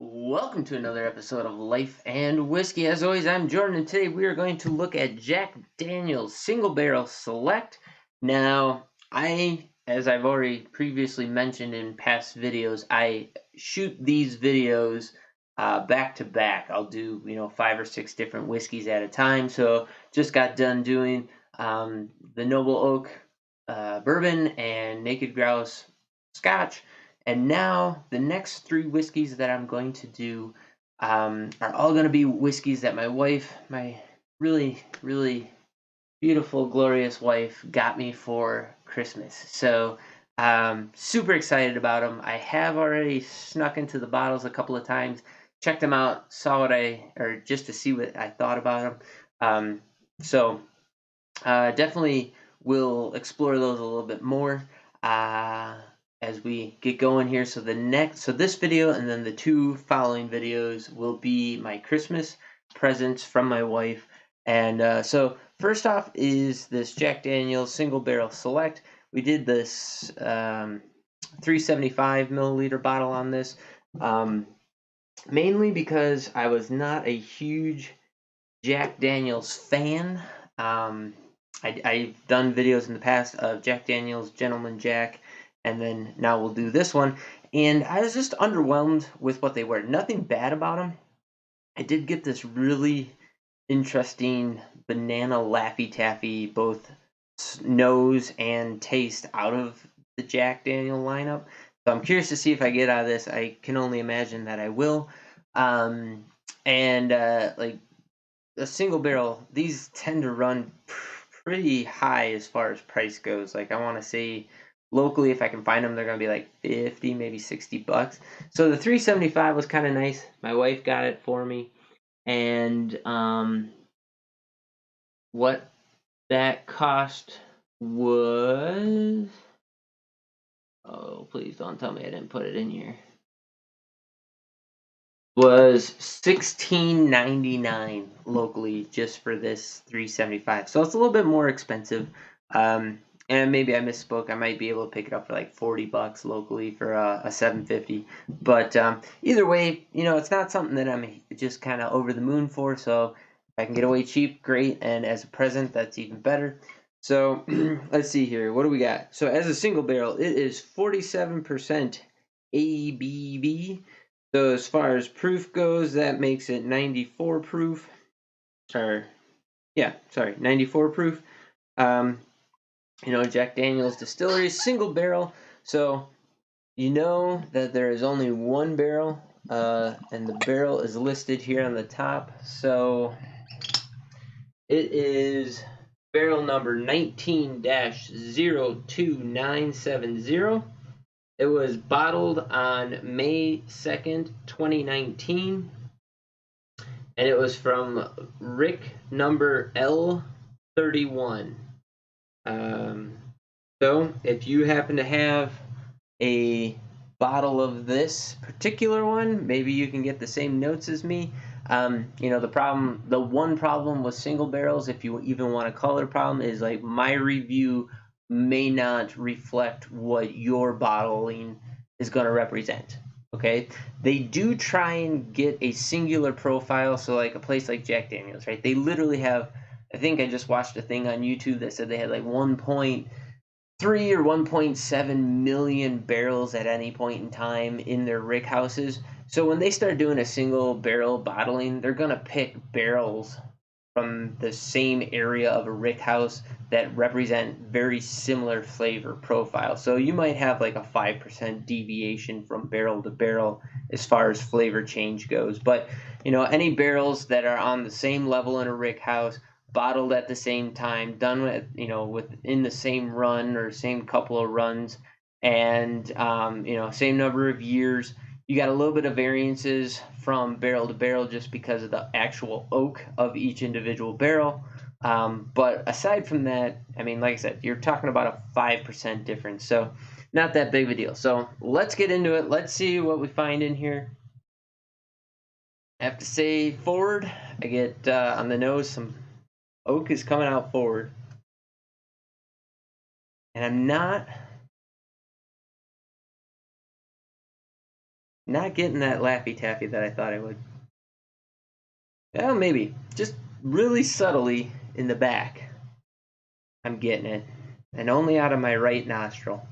Welcome to another episode of Life and Whiskey. As always, I'm Jordan, and today we are going to look at Jack Daniel's Single Barrel Select. Now, as I've already previously mentioned in past videos, I shoot these videos back to back. I'll do, 5 or 6 different whiskeys at a time. So, just got done doing the Noble Oak bourbon and Naked Grouse Scotch. And now the next 3 whiskeys that I'm going to do are all going to be whiskeys that my wife, my really, really beautiful, glorious wife, got me for Christmas. So super excited about them. I have already snuck into the bottles a couple of times, checked them out, saw or just to see what I thought about them. Definitely will explore those a little bit more. As we get going here. So this video and then the 2 following videos will be my Christmas presents from my wife. And so first off is this Jack Daniel's Single Barrel Select. We did this 375 milliliter bottle on this, mainly because I was not a huge Jack Daniel's fan. I've done videos in the past of Jack Daniel's Gentleman Jack, and then now we'll do this one. And I was just underwhelmed with what they were. Nothing bad about them. I did get this really interesting banana Laffy Taffy, both nose and taste, out of the Jack Daniel lineup. So I'm curious to see if I get out of this. I can only imagine that I will. Like a single barrel, these tend to run pretty high as far as price goes. Like, I want to say locally, if I can find them, they're going to be like 50, maybe $60. So the 375 was kind of nice. My wife got it for me. And what that cost was, oh, please don't tell me I didn't put it in here, was $16.99 locally just for this 375. So it's a little bit more expensive. And maybe I misspoke. I might be able to pick it up for like $40 locally for a 750. But either way, it's not something that I'm just kind of over the moon for. So if I can get away cheap, great. And as a present, that's even better. So let's see here. What do we got? So as a single barrel, it is 47% ABV. So as far as proof goes, that makes it 94 proof. 94 proof. Jack Daniel's Distillery, single barrel. So you know that there is only one barrel, and the barrel is listed here on the top. So it is barrel number 19-02970. It was bottled on May 2nd, 2019, and it was from Rick number L31. So if you happen to have a bottle of this particular one, maybe you can get the same notes as me. The one problem with single barrels, if you even want to call it a problem, is like my review may not reflect what your bottling is going to represent. Okay, they do try and get a singular profile. So like a place like Jack Daniel's, right? They literally have, I think I just watched a thing on YouTube that said they had like 1.3 or 1.7 million barrels at any point in time in their rick houses. So when they start doing a single barrel bottling, they're going to pick barrels from the same area of a rick house that represent very similar flavor profile. So you might have like a 5% deviation from barrel to barrel as far as flavor change goes. But, any barrels that are on the same level in a rick house, bottled at the same time, done with, within the same run or same couple of runs, and, same number of years, you got a little bit of variances from barrel to barrel just because of the actual oak of each individual barrel. But aside from that, I mean, like I said, you're talking about a 5% difference. So not that big of a deal. So let's get into it. Let's see what we find in here. I have to say forward, I get on the nose some oak is coming out forward. And I'm not Not getting that Laffy Taffy that I thought I would. Well, maybe. Just really subtly in the back, I'm getting it. And only out of my right nostril.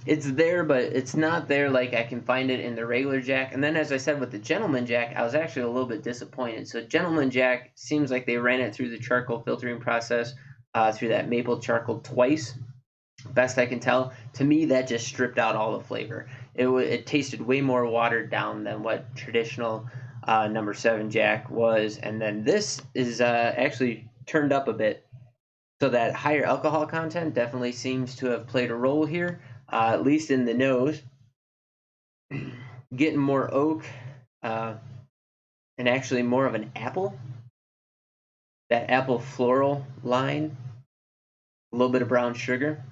It's there, but it's not there like I can find it in the regular Jack. And then, as I said with the Gentleman Jack, I was actually a little bit disappointed. So, Gentleman Jack seems like they ran it through the charcoal filtering process, through that maple charcoal twice. Best I can tell. To me, that just stripped out all the flavor. It tasted way more watered down than what traditional number 7 Jack was. And then this is actually turned up a bit. So that higher alcohol content definitely seems to have played a role here, at least in the nose. Getting more oak uh, and actually more of an apple. That apple floral line. A little bit of brown sugar.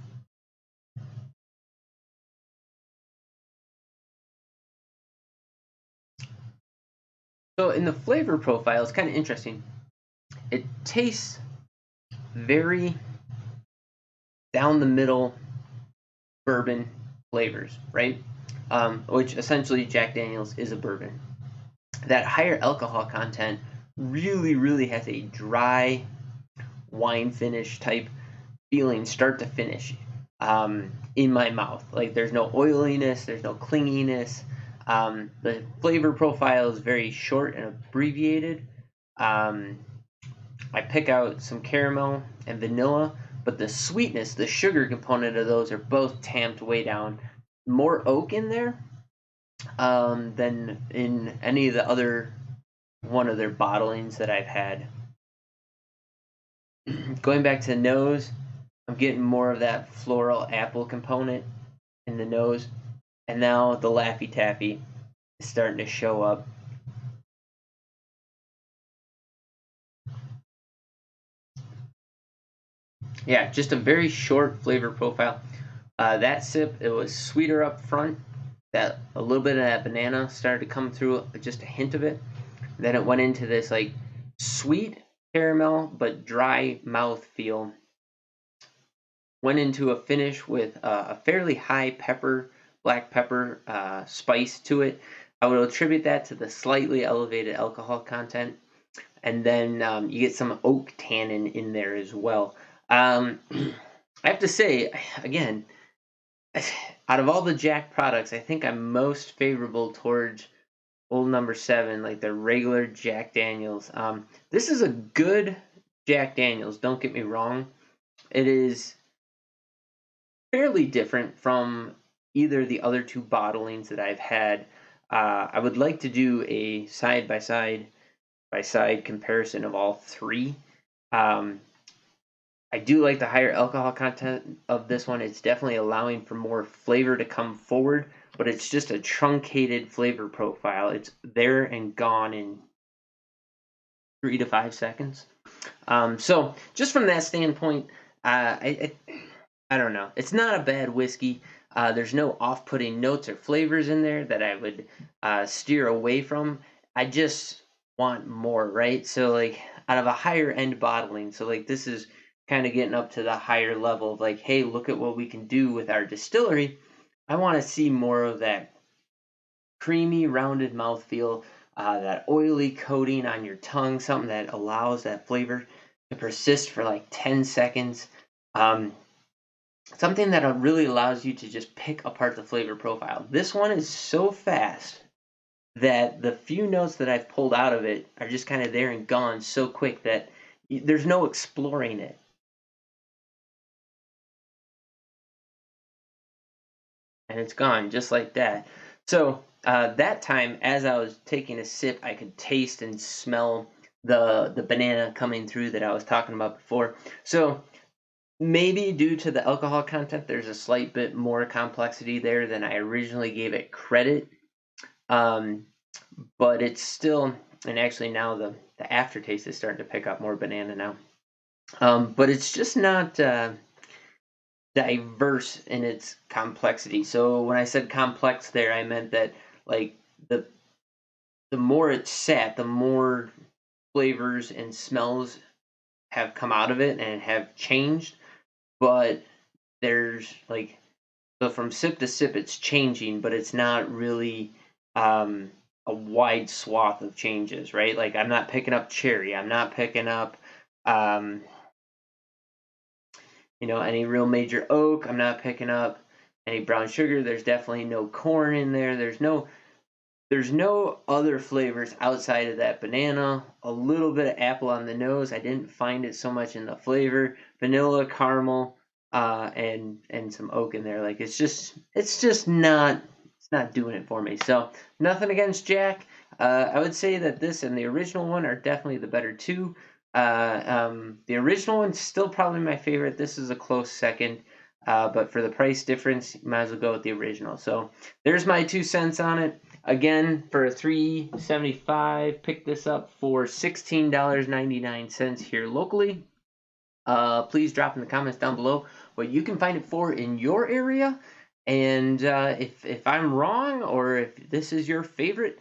So in the flavor profile, it's kind of interesting. It tastes very down the middle bourbon flavors, right? Which essentially Jack Daniels is a bourbon. That higher alcohol content really, really has a dry wine finish type feeling, start to finish, in my mouth. Like there's no oiliness, there's no clinginess. The flavor profile is very short and abbreviated. Um, I pick out some caramel and vanilla, but the sweetness, the sugar component of those are both tamped way down. More oak in there than in any of the other one of their bottlings that I've had. Going back to the nose, I'm getting more of that floral apple component in the nose, and now the Laffy Taffy is starting to show up. Yeah, just a very short flavor profile. That sip, it was sweeter up front. That a little bit of that banana started to come through, just a hint of it. Then it went into this like sweet caramel but dry mouth feel. Went into a finish with a fairly high black pepper spice to it. I would attribute that to the slightly elevated alcohol content, and then you get some oak tannin in there as well. I have to say, again, out of all the Jack products, I think I'm most favorable towards Old Number 7, like the regular Jack Daniels. This is a good Jack Daniels, don't get me wrong. It is fairly different from either the other two bottlings that I've had. I would like to do a side by side comparison of all three. Um, I do like the higher alcohol content of this one. It's definitely allowing for more flavor to come forward, but it's just a truncated flavor profile. It's there and gone in 3 to 5 seconds. So just from that standpoint, I don't know. It's not a bad whiskey. There's no off-putting notes or flavors in there that I would steer away from. I just want more, right? So like out of a higher end bottling, so like this is kind of getting up to the higher level of like, hey, look at what we can do with our distillery. I want to see more of that creamy, rounded mouthfeel, that oily coating on your tongue, something that allows that flavor to persist for like 10 seconds. Um, Something that really allows you to just pick apart the flavor profile. This one is so fast that the few notes that I've pulled out of it are just kind of there and gone so quick that there's no exploring it. And it's gone just like that. So that time, as I was taking a sip, I could taste and smell the banana coming through that I was talking about before. So maybe due to the alcohol content, there's a slight bit more complexity there than I originally gave it credit. Um, but it's still, and actually now the aftertaste is starting to pick up more banana now. But it's just not diverse in its complexity. So when I said complex there, I meant that like the the more it's sat, the more flavors and smells have come out of it and have changed. But there's like, so from sip to sip it's changing, but it's not really um, a wide swath of changes, right? Like I'm not picking up cherry, I'm not picking up um, any real major oak, I'm not picking up any brown sugar. There's definitely no corn in there. There's no other flavors outside of that banana. A little bit of apple on the nose. I didn't find it so much in the flavor. Vanilla, caramel, and some oak in there. Like it's not doing it for me. So nothing against Jack. I would say that this and the original one are definitely the better two. The original one's still probably my favorite. This is a close second. But for the price difference, you might as well go with the original. So there's my 2 cents on it. Again, for a $3.75, pick this up for $16.99 here locally. Please drop in the comments down below what you can find it for in your area. And if I'm wrong or if this is your favorite,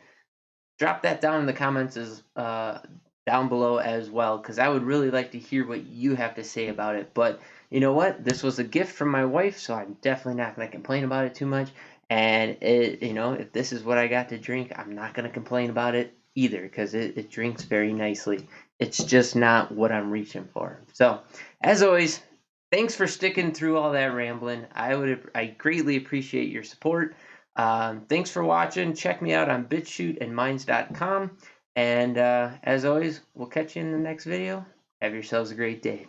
drop that down in the comments down below as well, because I would really like to hear what you have to say about it. But you know what? This was a gift from my wife, so I'm definitely not going to complain about it too much. And if this is what I got to drink, I'm not going to complain about it either, because it drinks very nicely. It's just not what I'm reaching for. So, as always, thanks for sticking through all that rambling. I greatly appreciate your support. Thanks for watching. Check me out on bitchute and minds.com. And as always, we'll catch you in the next video. Have yourselves a great day.